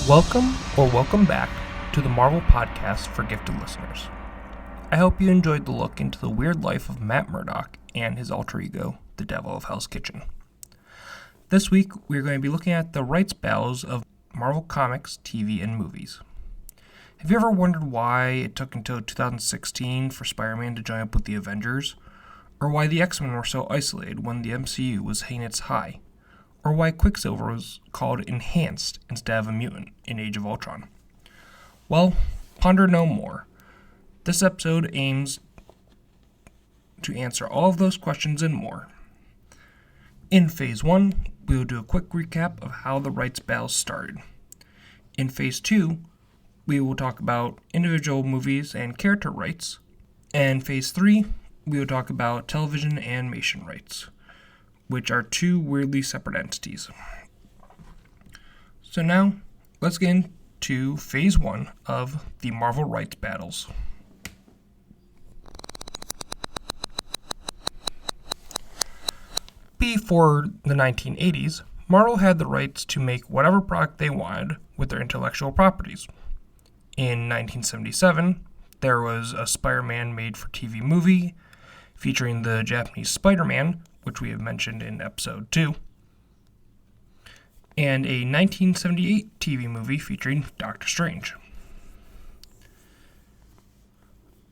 Welcome back to the Marvel Podcast for gifted listeners. I hope you enjoyed the look into the weird life of Matt Murdock and his alter ego, the Devil of Hell's Kitchen. This week, we're going to be looking at the rights battles of Marvel Comics, TV, and movies. Have you ever wondered why it took until 2016 for Spider-Man to join up with the Avengers? Or why the X-Men were so isolated when the MCU was hitting its high? Or why Quicksilver was called Enhanced instead of a mutant in Age of Ultron? Well, ponder no more. This episode aims to answer all of those questions and more. In Phase 1, we will do a quick recap of how the rights battles started. In Phase 2, we will talk about individual movies and character rights. And Phase 3, we will talk about television and animation rights, which are two weirdly separate entities. So now, let's get into Phase 1 of the Marvel rights battles. Before the 1980s, Marvel had the rights to make whatever product they wanted with their intellectual properties. In 1977, there was a Spider-Man made-for-TV movie featuring the Japanese Spider-Man, which we have mentioned in episode 2, and a 1978 TV movie featuring Doctor Strange.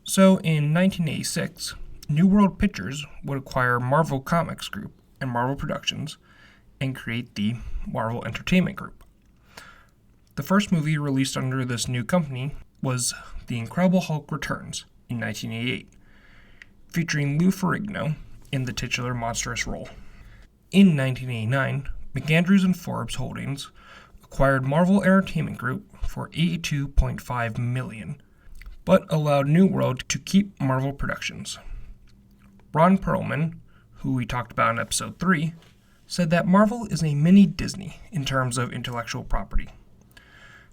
So in 1986, New World Pictures would acquire Marvel Comics Group and Marvel Productions and create the Marvel Entertainment Group. The first movie released under this new company was The Incredible Hulk Returns in 1988, featuring Lou Ferrigno in the titular monstrous role. In 1989, McAndrews and Forbes Holdings acquired Marvel Entertainment Group for $82.5 million, but allowed New World to keep Marvel Productions. Ron Perlman, who we talked about in episode 3, said that Marvel is a mini Disney in terms of intellectual property.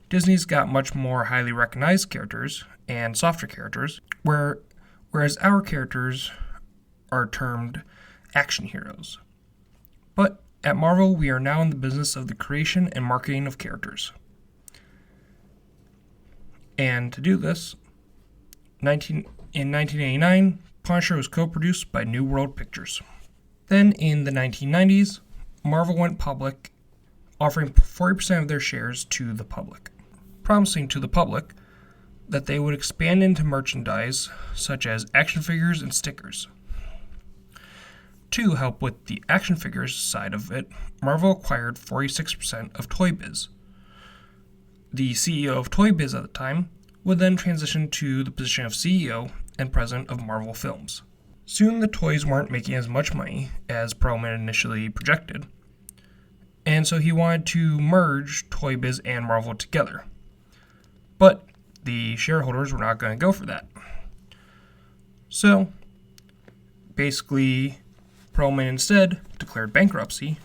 Disney's got much more highly recognized characters and softer characters, whereas our characters are termed action heroes. But at Marvel, we are now in the business of the creation and marketing of characters. And to do this, in 1989, Punisher was co-produced by New World Pictures. Then in the 1990s, Marvel went public, offering 40% of their shares to the public, promising to the public that they would expand into merchandise such as action figures and stickers. To help with the action figures side of it, Marvel acquired 46% of Toy Biz. The CEO of Toy Biz at the time would then transition to the position of CEO and president of Marvel Films. Soon the toys weren't making as much money as Perlman initially projected, and so he wanted to merge Toy Biz and Marvel together. But the shareholders were not going to go for that. So, basically, Perlman instead declared bankruptcy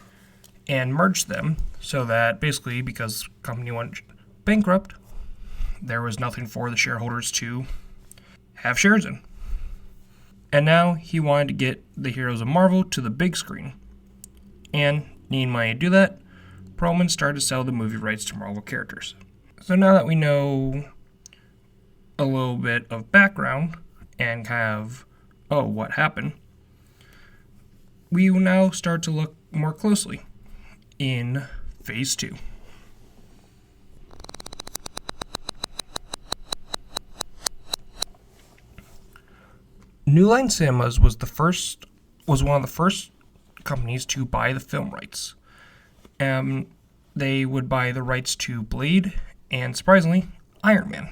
and merged them so that basically, because the company went bankrupt, there was nothing for the shareholders to have shares in. And now he wanted to get the heroes of Marvel to the big screen. And, needing money to do that, Perlman started to sell the movie rights to Marvel characters. So now that we know a little bit of background and kind of, what happened, we will now start to look more closely in Phase 2. New Line Cinemas was one of the first companies to buy the film rights. They would buy the rights to Blade and, surprisingly, Iron Man.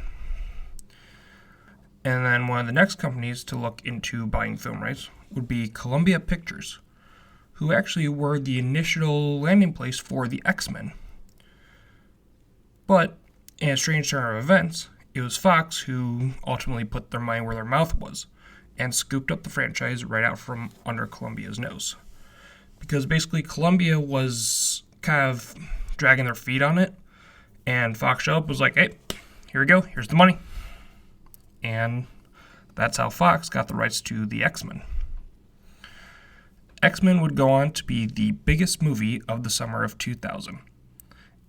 And then one of the next companies to look into buying film rights would be Columbia Pictures, who actually were the initial landing place for the X-Men. But, in a strange turn of events, it was Fox who ultimately put their money where their mouth was and scooped up the franchise right out from under Columbia's nose. Because basically Columbia was kind of dragging their feet on it, and Fox showed up was like, hey, here we go, here's the money. And that's how Fox got the rights to the X-Men. X-Men would go on to be the biggest movie of the summer of 2000.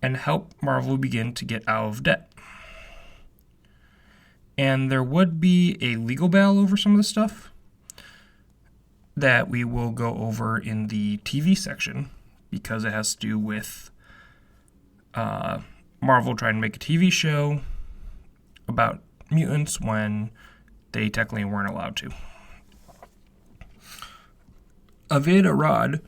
and help Marvel begin to get out of debt. And there would be a legal battle over some of this stuff that we will go over in the TV section, because it has to do with Marvel trying to make a TV show about mutants when they technically weren't allowed to. Avid Arad,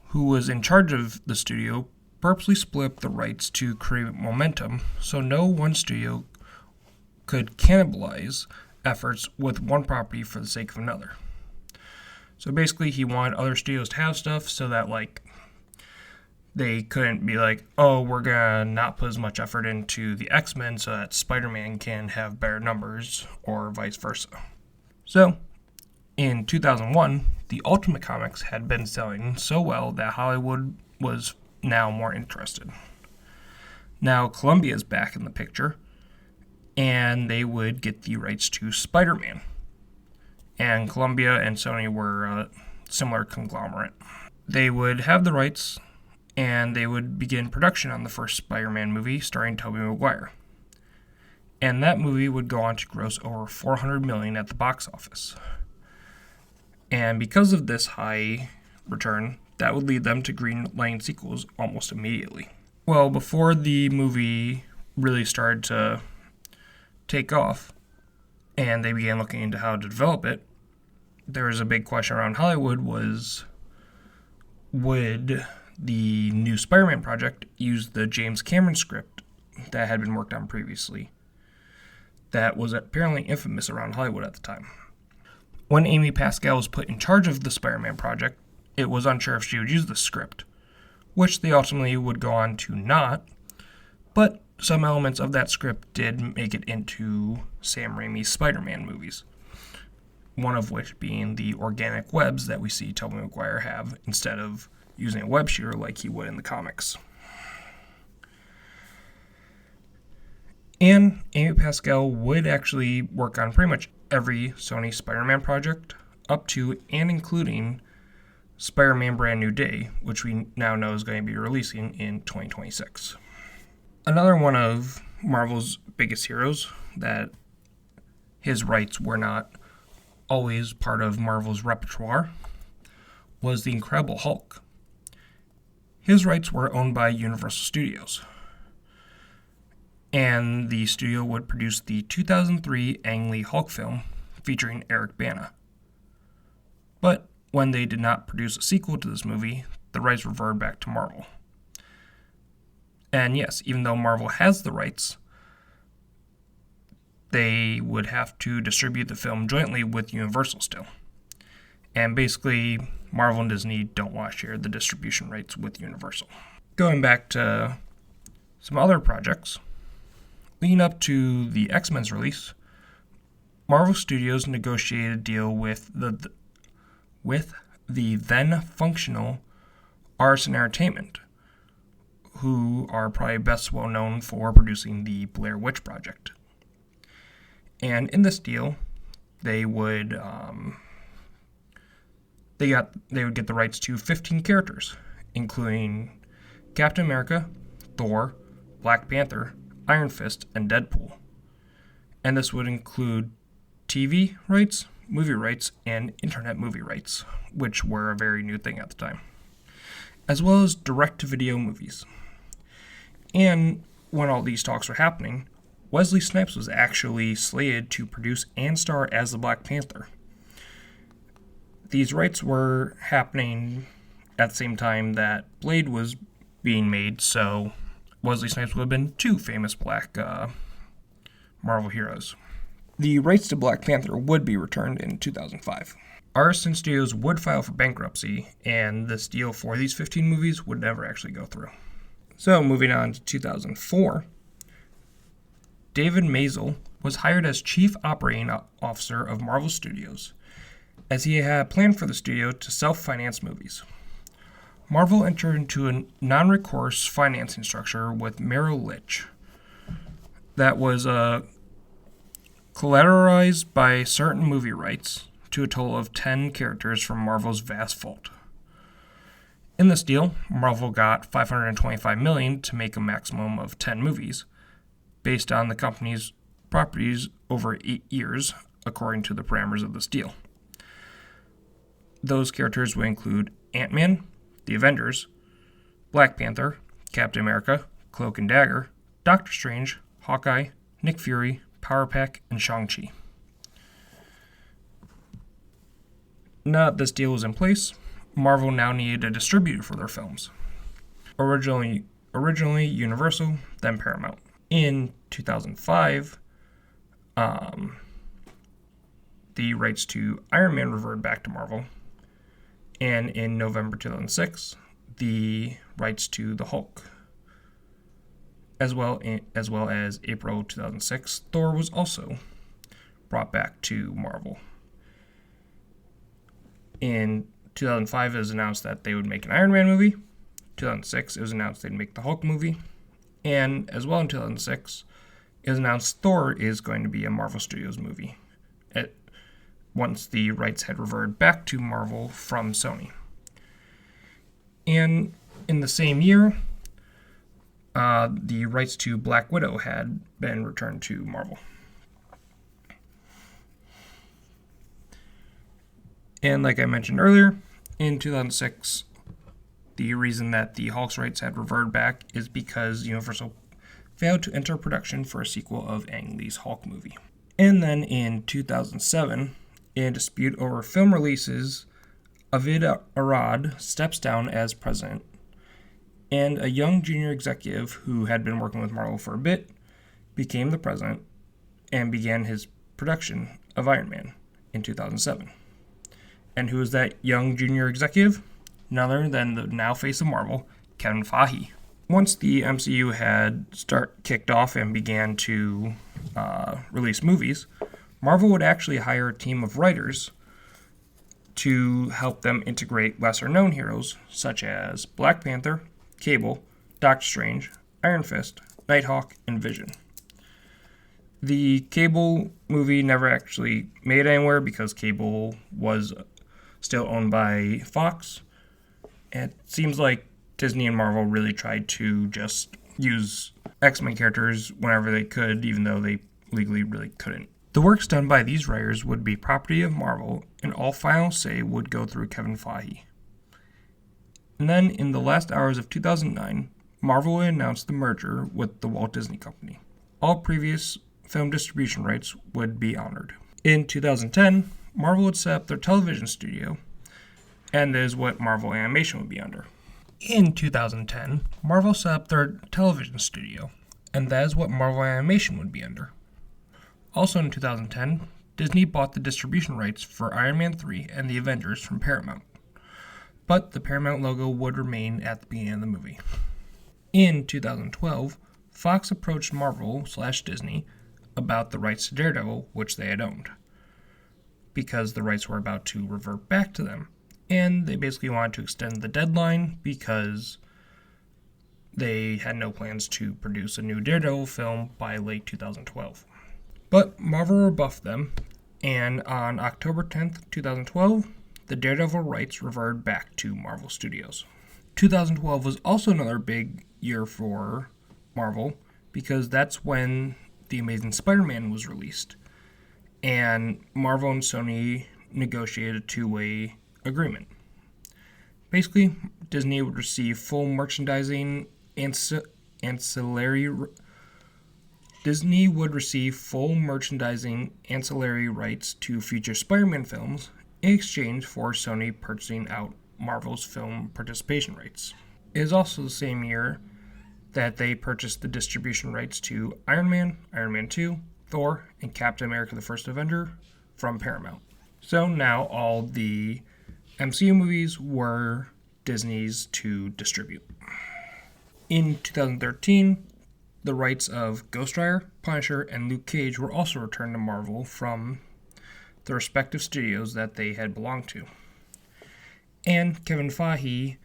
who was in charge of the studio, purposely split up the rights to create momentum so no one studio could cannibalize efforts with one property for the sake of another. So basically, he wanted other studios to have stuff so that, they couldn't be like, oh, we're gonna not put as much effort into the X-Men so that Spider-Man can have better numbers, or vice versa. So, in 2001, the Ultimate Comics had been selling so well that Hollywood was now more interested. Now, Columbia's back in the picture, and they would get the rights to Spider-Man. And Columbia and Sony were a similar conglomerate. They would have the rights, and they would begin production on the first Spider-Man movie starring Tobey Maguire. And that movie would go on to gross over $400 million at the box office. And because of this high return, that would lead them to greenlighting sequels almost immediately. Well, before the movie really started to take off, and they began looking into how to develop it, there was a big question around Hollywood was, would the new Spider-Man project use the James Cameron script that had been worked on previously that was apparently infamous around Hollywood at the time? When Amy Pascal was put in charge of the Spider-Man project, it was unsure if she would use the script, which they ultimately would go on to not, but some elements of that script did make it into Sam Raimi's Spider-Man movies, one of which being the organic webs that we see Tobey Maguire have instead of using a web shooter like he would in the comics. And Amy Pascal would actually work on pretty much every Sony Spider-Man project, up to and including Spider-Man Brand New Day, which we now know is going to be releasing in 2026. Another one of Marvel's biggest heroes that his rights were not always part of Marvel's repertoire was the Incredible Hulk. His rights were owned by Universal Studios, and the studio would produce the 2003 Ang Lee Hulk film featuring Eric Bana. But when they did not produce a sequel to this movie, the rights reverted back to Marvel. And yes, even though Marvel has the rights, they would have to distribute the film jointly with Universal still. And basically, Marvel and Disney don't want to share the distribution rights with Universal. Going back to some other projects, leading up to the X-Men's release, Marvel Studios negotiated a deal with the then functional Artisan Entertainment, who are probably best well known for producing the Blair Witch Project. And in this deal, they would get the rights to 15 characters, including Captain America, Thor, Black Panther, Iron Fist, and Deadpool. And this would include TV rights, movie rights, and internet movie rights, which were a very new thing at the time, as well as direct-to-video movies. And when all these talks were happening, Wesley Snipes was actually slated to produce and star as the Black Panther. These rights were happening at the same time that Blade was being made, so Wesley Snipes would have been two famous black Marvel heroes. The rights to Black Panther would be returned in 2005. Artisan Studios would file for bankruptcy, and this deal for these 15 movies would never actually go through. So, moving on to 2004, David Maisel was hired as Chief Operating Officer of Marvel Studios, as he had planned for the studio to self-finance movies. Marvel entered into a non-recourse financing structure with Merrill Lynch that was collateralized by certain movie rights to a total of 10 characters from Marvel's vast vault. In this deal, Marvel got $525 million to make a maximum of 10 movies, based on the company's properties over 8 years, according to the parameters of this deal. Those characters would include Ant-Man, the Avengers, Black Panther, Captain America, Cloak and Dagger, Doctor Strange, Hawkeye, Nick Fury, Power Pack, and Shang-Chi. Now that this deal was in place, Marvel now needed a distributor for their films. Originally Universal, then Paramount. In 2005, the rights to Iron Man reverted back to Marvel, and in November 2006, the rights to the Hulk, as well as April 2006, Thor was also brought back to Marvel. In 2005, it was announced that they would make an Iron Man movie. 2006, it was announced they'd make the Hulk movie. And as well in 2006, it was announced Thor is going to be a Marvel Studios movie, once the rights had reverted back to Marvel from Sony. And in the same year, the rights to Black Widow had been returned to Marvel. And like I mentioned earlier, in 2006, the reason that the Hulk's rights had reverted back is because Universal failed to enter production for a sequel of Ang Lee's Hulk movie. And then in 2007, in a dispute over film releases, Avid Arad steps down as president, and a young junior executive who had been working with Marvel for a bit became the president and began his production of Iron Man in 2007. And who is that young junior executive? None other than the now face of Marvel, Kevin Feige. Once the MCU had kicked off and began to release movies, Marvel would actually hire a team of writers to help them integrate lesser-known heroes such as Black Panther, Cable, Doctor Strange, Iron Fist, Nighthawk, and Vision. The Cable movie never actually made it anywhere because Cable was still owned by Fox. And it seems like Disney and Marvel really tried to just use X-Men characters whenever they could, even though they legally really couldn't. The works done by these writers would be property of Marvel, and all final say would go through Kevin Feige. And then, in the last hours of 2009, Marvel announced the merger with the Walt Disney Company. All previous film distribution rights would be honored. In 2010, Marvel would set up their television studio, and that is what Marvel Animation would be under. In 2010, Marvel set up their television studio, and that is what Marvel Animation would be under. Also in 2010, Disney bought the distribution rights for Iron Man 3 and the Avengers from Paramount, but the Paramount logo would remain at the beginning of the movie. In 2012, Fox approached Marvel/Disney about the rights to Daredevil, which they had owned, because the rights were about to revert back to them, and they basically wanted to extend the deadline because they had no plans to produce a new Daredevil film by late 2012. But Marvel rebuffed them, and on October 10th, 2012, the Daredevil rights reverted back to Marvel Studios. 2012 was also another big year for Marvel because that's when The Amazing Spider-Man was released, and Marvel and Sony negotiated a two-way agreement. Basically, Disney would receive full merchandising ancillary rights to future Spider-Man films in exchange for Sony purchasing out Marvel's film participation rights. It is also the same year that they purchased the distribution rights to Iron Man, Iron Man 2, Thor, and Captain America the First Avenger from Paramount. So now all the MCU movies were Disney's to distribute. In 2013, the rights of Ghost Rider, Punisher, and Luke Cage were also returned to Marvel from the respective studios that they had belonged to. And Kevin Feige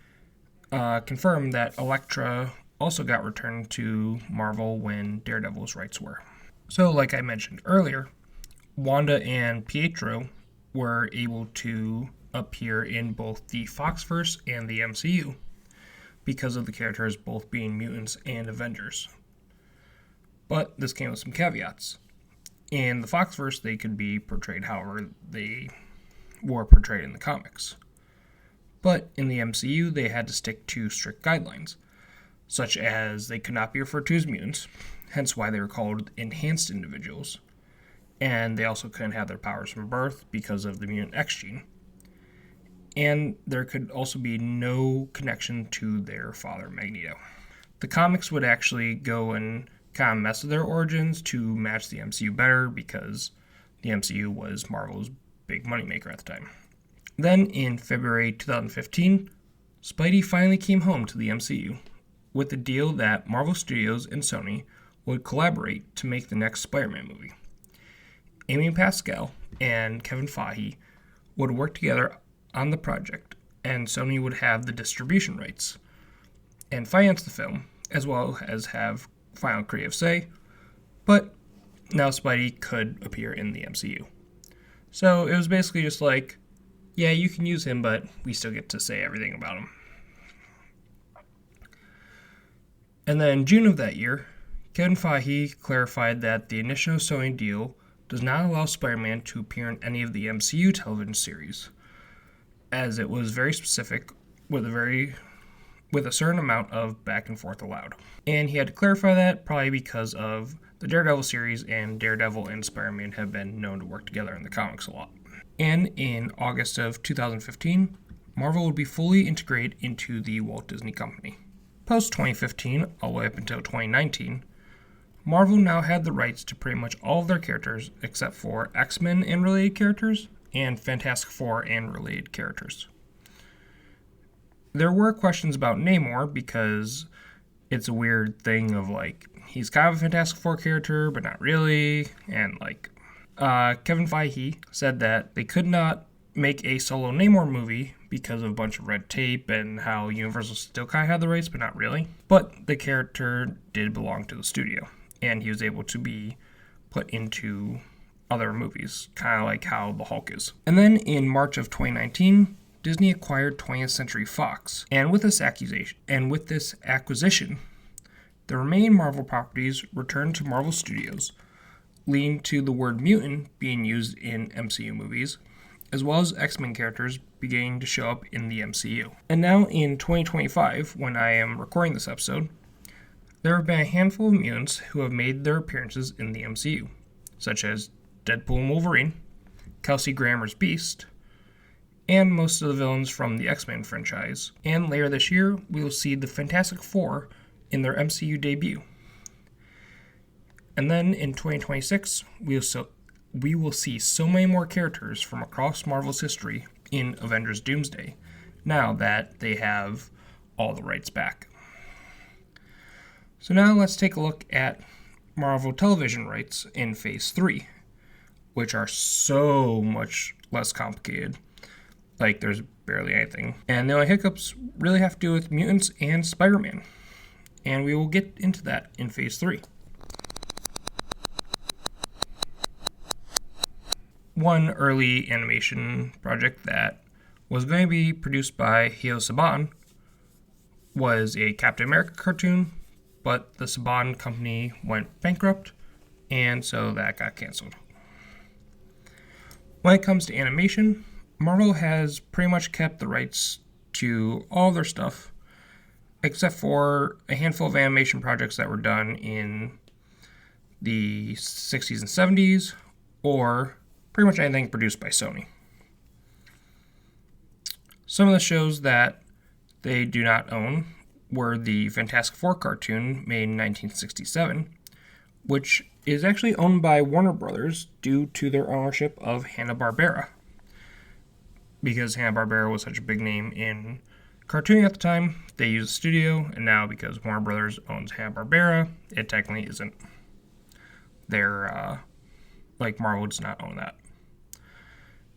confirmed that Elektra also got returned to Marvel when Daredevil's rights were. So, like I mentioned earlier, Wanda and Pietro were able to appear in both the foxverse and the MCU because of the characters both being mutants and Avengers. But this came with some caveats. In the foxverse, they could be portrayed however they were portrayed in the comics. But in the MCU, they had to stick to strict guidelines, such as they could not be referred to as mutants, hence why they were called enhanced individuals, and they also couldn't have their powers from birth because of the mutant X gene. And there could also be no connection to their father, Magneto. The comics would actually go and kind of mess with their origins to match the MCU better because the MCU was Marvel's big moneymaker at the time. Then in February 2015, Spidey finally came home to the MCU with the deal that Marvel Studios and Sony would collaborate to make the next Spider-Man movie. Amy Pascal and Kevin Feige would work together on the project, and Sony would have the distribution rights and finance the film, as well as have final creative say, but now Spidey could appear in the MCU. So it was basically just like, yeah, you can use him, but we still get to say everything about him. And then in June of that year, Kevin Feige clarified that the initial Sony deal does not allow Spider-Man to appear in any of the MCU television series, as it was very specific with a certain amount of back and forth allowed. And he had to clarify that probably because of the Daredevil series, and Daredevil and Spider-Man have been known to work together in the comics a lot. And in August of 2015, Marvel would be fully integrated into the Walt Disney Company. Post-2015, all the way up until 2019, Marvel now had the rights to pretty much all of their characters except for X-Men and related characters, and Fantastic Four and related characters. There were questions about Namor because it's a weird thing of like, he's kind of a Fantastic Four character, but not really, and like, Kevin Feige said that they could not make a solo Namor movie because of a bunch of red tape and how Universal still kind of had the rights, but not really. But the character did belong to the studio, and he was able to be put into other movies, kind of like how the Hulk is. And then in March of 2019, Disney acquired 20th Century Fox, and with this acquisition, the remaining Marvel properties returned to Marvel Studios, leading to the word mutant being used in MCU movies, as well as X-Men characters beginning to show up in the MCU. And now in 2025, when I am recording this episode, there have been a handful of mutants who have made their appearances in the MCU, such as Deadpool and Wolverine, Kelsey Grammer's Beast, and most of the villains from the X-Men franchise. And later this year, we will see the Fantastic Four in their MCU debut. And then in 2026, we will see so many more characters from across Marvel's history in Avengers Doomsday, now that they have all the rights back. So now let's take a look at Marvel television rights in Phase 3, which are so much less complicated. Like, there's barely anything. And the only hiccups really have to do with mutants and Spider-Man. And we will get into that in Phase 3. One early animation project that was going to be produced by Hio Saban was a Captain America cartoon, but the Saban company went bankrupt, and so that got canceled. When it comes to animation, Marvel has pretty much kept the rights to all their stuff, except for a handful of animation projects that were done in the 60s and 70s, or pretty much anything produced by Sony. Some of the shows that they do not own were the Fantastic Four cartoon made in 1967, which is actually owned by Warner Brothers due to their ownership of Hanna-Barbera. Because Hanna-Barbera was such a big name in cartooning at the time, they used the studio, and now because Warner Brothers owns Hanna-Barbera, it technically isn't their, Marvel does not own that.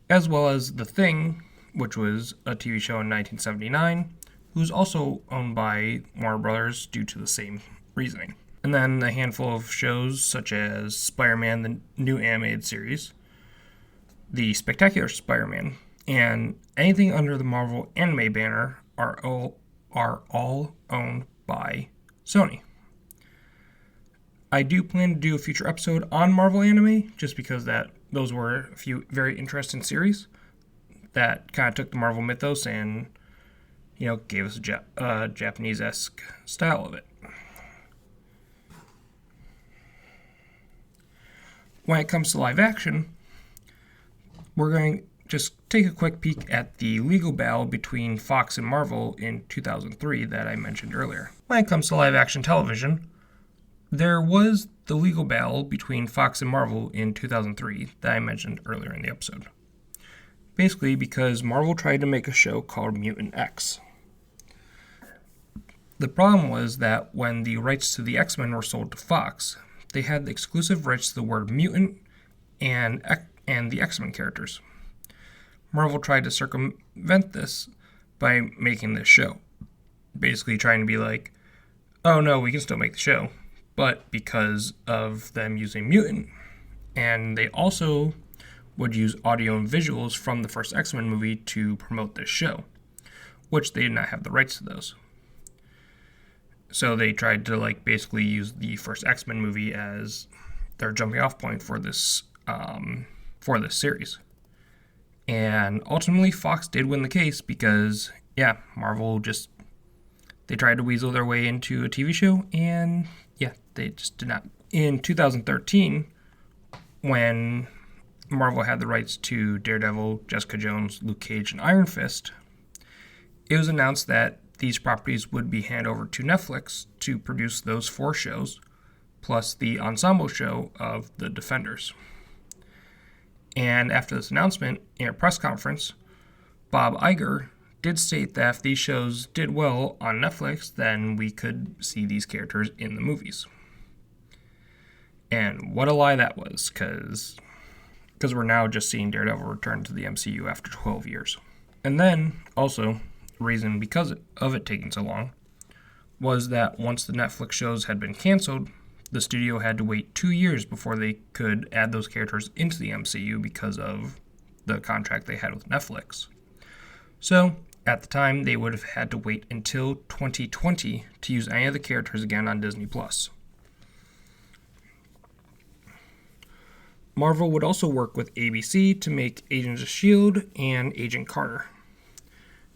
As well as The Thing, which was a TV show in 1979, who's also owned by Warner Brothers due to the same reasoning. And then a handful of shows such as Spider-Man, the new animated series, The Spectacular Spider-Man, and anything under the Marvel anime banner are all owned by Sony. I do plan to do a future episode on Marvel anime, just because those were a few very interesting series that kind of took the Marvel mythos and, gave us a Japanese-esque style of it. When it comes to live action, we're going to just take a quick peek at the legal battle between Fox and Marvel in 2003 that I mentioned earlier. When it comes to live action television, there was the legal battle between Fox and Marvel in 2003 that I mentioned earlier in the episode. Basically because Marvel tried to make a show called Mutant X. The problem was that when the rights to the X-Men were sold to Fox, they had the exclusive rights to the word mutant and the X-Men characters. Marvel tried to circumvent this by making this show. Basically trying to be like, oh no, we can still make the show. But because of them using mutant, and they also would use audio and visuals from the first X-Men movie to promote this show, which they did not have the rights to those. So they tried to basically use the first X-Men movie as their jumping off point for this series. And ultimately Fox did win the case because, Marvel they tried to weasel their way into a TV show, and they just did not. In 2013, when Marvel had the rights to Daredevil, Jessica Jones, Luke Cage, and Iron Fist, it was announced that these properties would be handed over to Netflix to produce those 4 shows, plus the ensemble show of The Defenders. And after this announcement, in a press conference, Bob Iger did state that if these shows did well on Netflix, then we could see these characters in the movies. And what a lie that was, because we're now just seeing Daredevil return to the MCU after 12 years. And then, also, the reason because of it taking so long was that once the Netflix shows had been canceled, the studio had to wait 2 years before they could add those characters into the MCU because of the contract they had with Netflix. So, at the time, they would have had to wait until 2020 to use any of the characters again on Disney+. Marvel would also work with ABC to make Agents of S.H.I.E.L.D. and Agent Carter.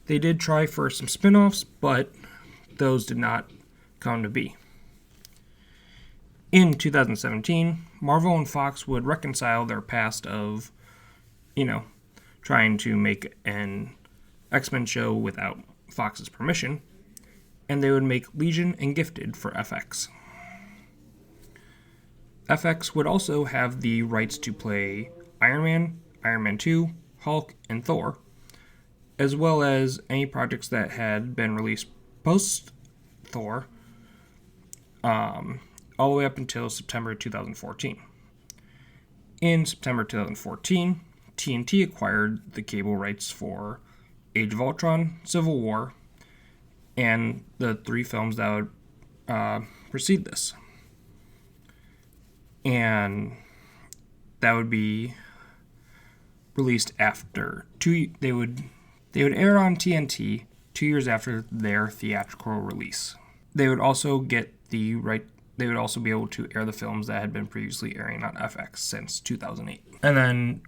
They did try for some spin-offs, but those did not come to be. In 2017, Marvel and Fox would reconcile their past of, trying to make an X-Men show without Fox's permission, and they would make Legion and Gifted for FX. FX would also have the rights to play Iron Man, Iron Man 2, Hulk, and Thor, as well as any projects that had been released post-Thor, all the way up until September 2014. In September 2014, TNT acquired the cable rights for Age of Ultron, Civil War, and the 3 films that would precede this. And that would be released after they would air on TNT 2 years after their theatrical release. They would also get the right. They would also be able to air the films that had been previously airing on FX since 2008. And then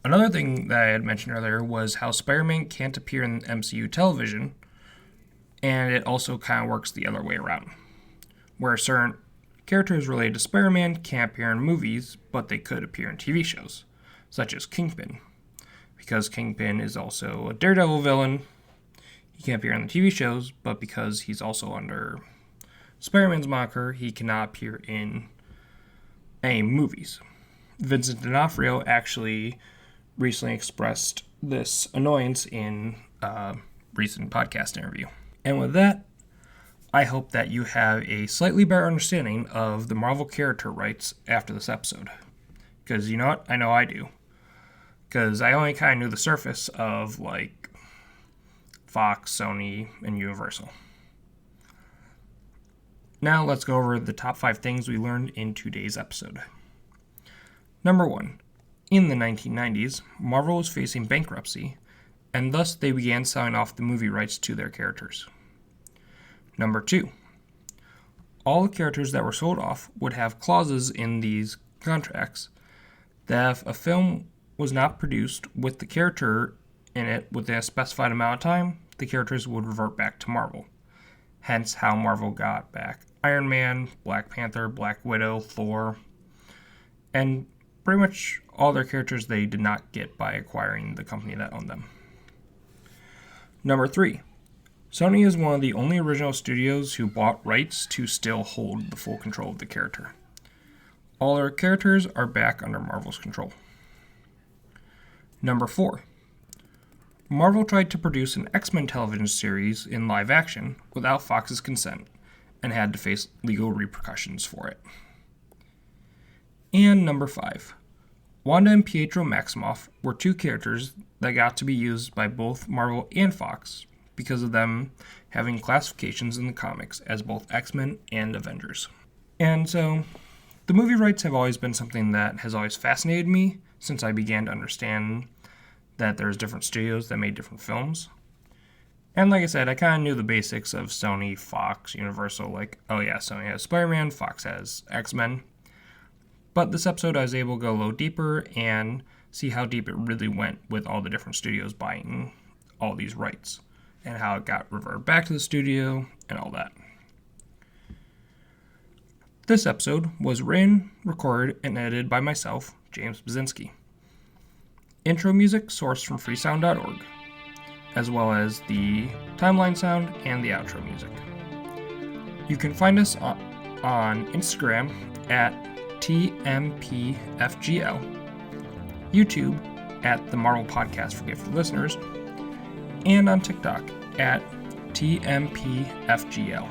another thing that I had mentioned earlier was how Spider-Man can't appear in MCU television, and it also kind of works the other way around, where certain characters related to Spider-Man can't appear in movies, but they could appear in TV shows, such as Kingpin. Because Kingpin is also a Daredevil villain, he can't appear in the TV shows, but because he's also under Spider-Man's moniker, he cannot appear in any movies. Vincent D'Onofrio actually recently expressed this annoyance in a recent podcast interview. And with that, I hope that you have a slightly better understanding of the Marvel character rights after this episode. Because you know what? I know I do. Because I only kind of knew the surface of, Fox, Sony, and Universal. Now let's go over the top 5 things we learned in today's episode. Number 1. In the 1990s, Marvel was facing bankruptcy, and thus they began selling off the movie rights to their characters. Number 2. All the characters that were sold off would have clauses in these contracts that if a film was not produced with the character in it within a specified amount of time, the characters would revert back to Marvel. Hence how Marvel got back Iron Man, Black Panther, Black Widow, Thor, and pretty much all their characters they did not get by acquiring the company that owned them. Number 3. Sony is one of the only original studios who bought rights to still hold the full control of the character. All their characters are back under Marvel's control. Number 4. Marvel tried to produce an X-Men television series in live action without Fox's consent and had to face legal repercussions for it. And number 5. Wanda and Pietro Maximoff were two characters that got to be used by both Marvel and Fox because of them having classifications in the comics as both X-Men and Avengers. And so, the movie rights have always been something that has always fascinated me since I began to understand that there's different studios that made different films. And like I said, I kind of knew the basics of Sony, Fox, Universal, like, oh yeah, Sony has Spider-Man, Fox has X-Men. But this episode I was able to go a little deeper and see how deep it really went with all the different studios buying all these rights, and how it got reverted back to the studio, and all that. This episode was written, recorded, and edited by myself, James Bazinski. Intro music sourced from freesound.org, as well as the timeline sound and the outro music. You can find us on Instagram at TMPFGL, YouTube at the Marvel Podcast for Gifted Listeners, and on TikTok at TMPFGL.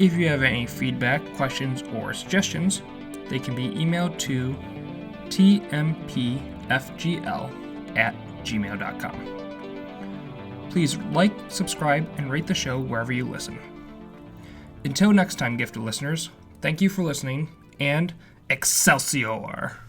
If you have any feedback, questions, or suggestions, they can be emailed to tmpfgl@gmail.com. Please like, subscribe, and rate the show wherever you listen. Until next time, gifted listeners, thank you for listening, and Excelsior!